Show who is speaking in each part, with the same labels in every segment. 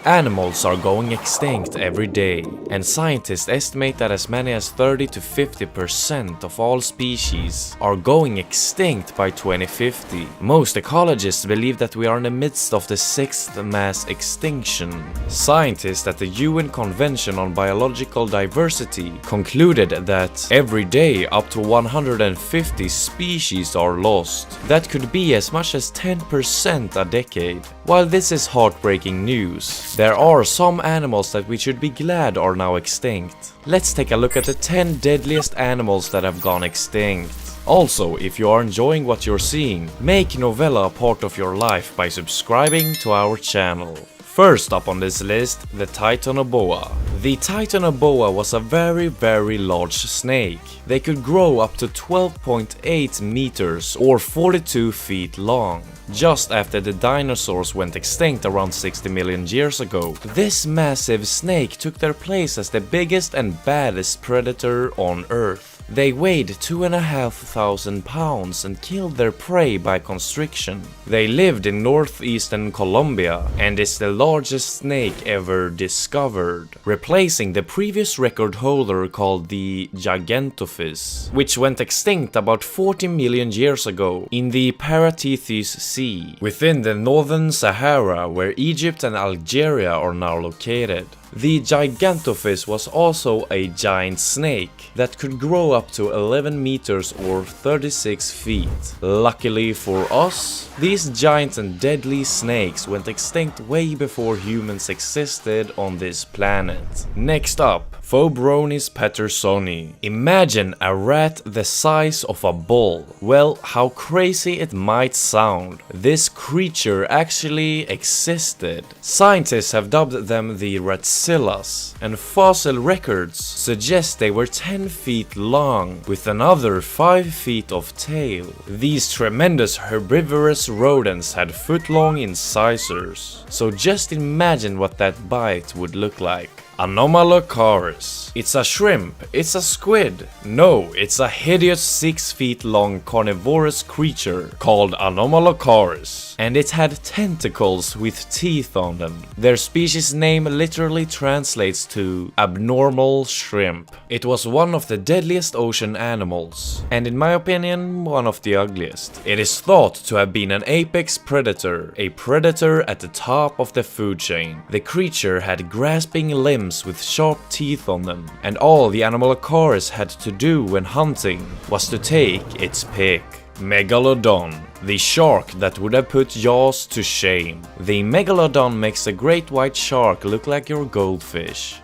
Speaker 1: Animals are going extinct every day, and scientists estimate that as many as 30 to 50% of all species are going extinct by 2050. Most ecologists believe that we are in the midst of the 6th mass extinction. Scientists at the UN Convention on Biological Diversity concluded that every day up to 150 species are lost. That could be as much as 10% a decade. While this is heartbreaking news, there are some animals that we should be glad are now extinct. Let's take a look at the 10 deadliest animals that have gone extinct. Also, if you are enjoying what you're seeing, make Novella a part of your life by subscribing to our channel. First up on this list, the Titanoboa. The Titanoboa was a very large snake. They could grow up to 12.8 meters or 42 feet long. Just after the dinosaurs went extinct around 60 million years ago, this massive snake took their place as the biggest and baddest predator on Earth. They weighed 2,500 pounds and killed their prey by constriction. They lived in northeastern Colombia and is the largest snake ever discovered, replacing the previous record holder called the Gigantophis, which went extinct about 40 million years ago in the Phoberomys Sea, within the northern Sahara where Egypt and Algeria are now located. The Gigantophis was also a giant snake that could grow up to 11 meters or 36 feet. Luckily for us, these giant and deadly snakes went extinct way before humans existed on this planet. Next up, Phoberomys pattersoni. Imagine a rat the size of a ball. Well, how crazy it might sound, this creature actually existed. Scientists have dubbed them the ratzillas, and fossil records suggest they were 10 feet long, with another 5 feet of tail. These tremendous herbivorous rodents had foot-long incisors, so just imagine what that bite would look like. Anomalocaris. It's a shrimp, it's a squid. No, it's a hideous 6 feet long carnivorous creature called Anomalocaris, and it had tentacles with teeth on them. Their species name literally translates to abnormal shrimp. It was one of the deadliest ocean animals, and in my opinion, one of the ugliest. It is thought to have been an apex predator, a predator at the top of the food chain. The creature had grasping limbs with sharp teeth on them, and all the Anomalocaris had to do when hunting was to take its pick. Megalodon, the shark that would have put Jaws to shame. The Megalodon makes a great white shark look like your goldfish.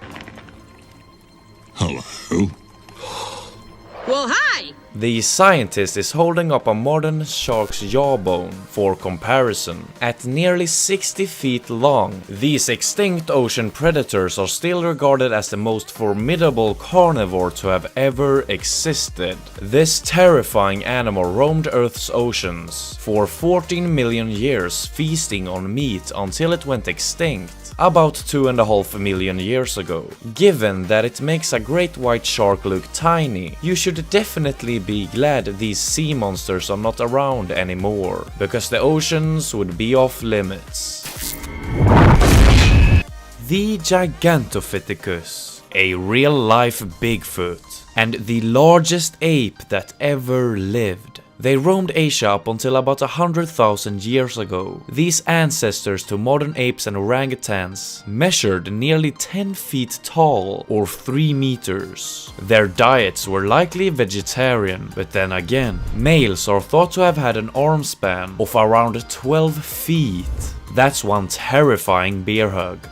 Speaker 2: Hello?
Speaker 3: Well, hi!
Speaker 1: The scientist is holding up a modern shark's jawbone for comparison. At nearly 60 feet long, these extinct ocean predators are still regarded as the most formidable carnivore to have ever existed. This terrifying animal roamed Earth's oceans for 14 million years, feasting on meat until it went extinct about 2.5 million years ago. Given that it makes a great white shark look tiny, you should definitely be glad these sea monsters are not around anymore, because the oceans would be off limits. The Gigantophis, a real-life Bigfoot, and the largest ape that ever lived. They roamed Asia up until about 100,000 years ago. These ancestors to modern apes and orangutans measured nearly 10 feet tall or 3 meters. Their diets were likely vegetarian, but then again, males are thought to have had an arm span of around 12 feet. That's one terrifying bear hug.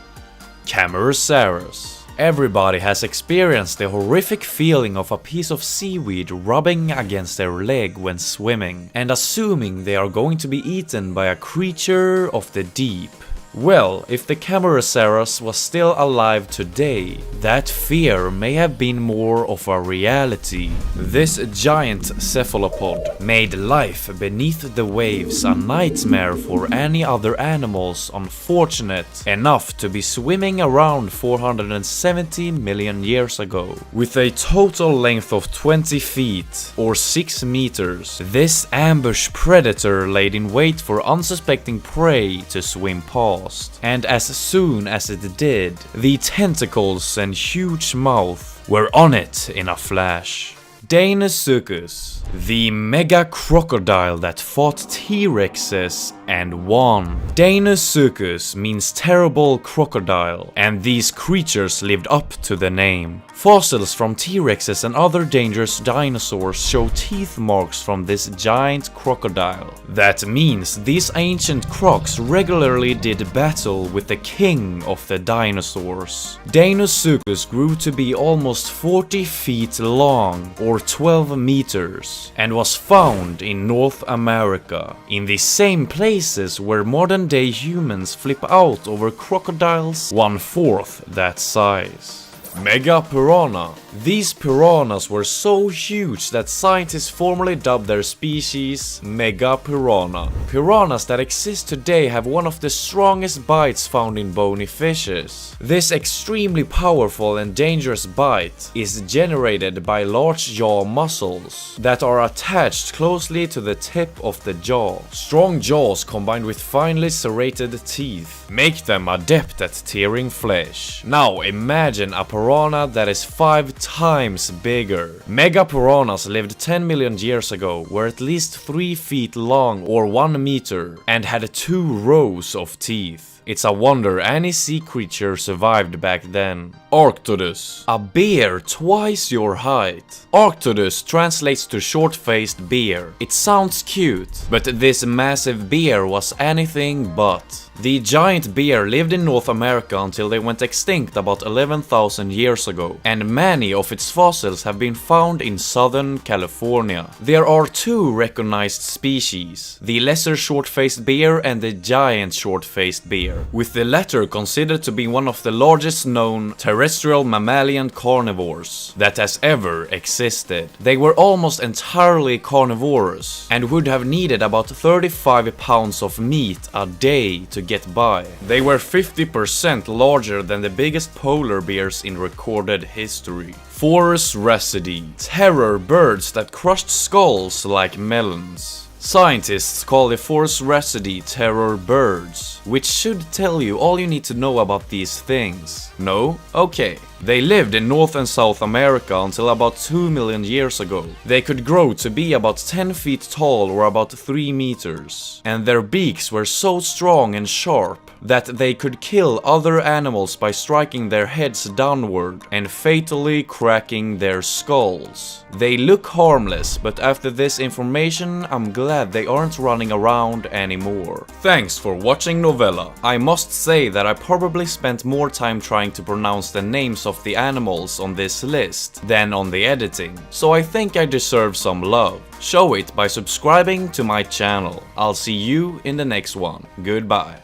Speaker 1: Camarasaurus. Everybody has experienced the horrific feeling of a piece of seaweed rubbing against their leg when swimming, and assuming they are going to be eaten by a creature of the deep. Well, if the Camarasaurus was still alive today, that fear may have been more of a reality. This giant cephalopod made life beneath the waves a nightmare for any other animals unfortunate enough to be swimming around 470 million years ago. With a total length of 20 feet or 6 meters, this ambush predator laid in wait for unsuspecting prey to swim past. fast, and as soon as it did, the tentacles and huge mouth were on it in a flash. Deinosuchus, the mega crocodile that fought T-Rexes and won. Deinosuchus means terrible crocodile, and these creatures lived up to the name. Fossils from T-Rexes and other dangerous dinosaurs show teeth marks from this giant crocodile. That means these ancient crocs regularly did battle with the king of the dinosaurs. Deinosuchus grew to be almost 40 feet long, or 12 meters, and was found in North America, in the same places where modern day humans flip out over crocodiles 1/4 that size. Mega piranha. These piranhas were so huge that scientists formally dubbed their species Mega piranha. Piranhas that exist today have one of the strongest bites found in bony fishes. This extremely powerful and dangerous bite is generated by large jaw muscles that are attached closely to the tip of the jaw. Strong jaws combined with finely serrated teeth make them adept at tearing flesh. Now imagine a piranha that is 5 times bigger. Mega piranhas lived 10 million years ago, were at least 3 feet long or 1 meter, and had 2 rows of teeth. It's a wonder any sea creature survived back then. Arctodus. A bear twice your height. Arctodus translates to short-faced bear. It sounds cute, but this massive bear was anything but. The giant bear lived in North America until they went extinct about 11,000 years ago, and many of its fossils have been found in southern California. There are 2 recognized species, the lesser short-faced bear and the giant short-faced bear, with the latter considered to be one of the largest known terrestrial mammalian carnivores that has ever existed. They were almost entirely carnivorous and would have needed about 35 pounds of meat a day to get by. They were 50% larger than the biggest polar bears in recorded history. Phoberomys, terror birds that crushed skulls like melons. Scientists call the Phoberomys terror birds, which should tell you all you need to know about these things. No? Okay. They lived in North and South America until about 2 million years ago. They could grow to be about 10 feet tall or about 3 meters. And their beaks were so strong and sharp that they could kill other animals by striking their heads downward and fatally cracking their skulls. They look harmless, but after this information, I'm glad they aren't running around anymore. Thanks for watching Novella. I must say that I probably spent more time trying to pronounce the names of the animals on this list than on the editing, so I think I deserve some love. Show it by subscribing to my channel. I'll see you in the next one. Goodbye.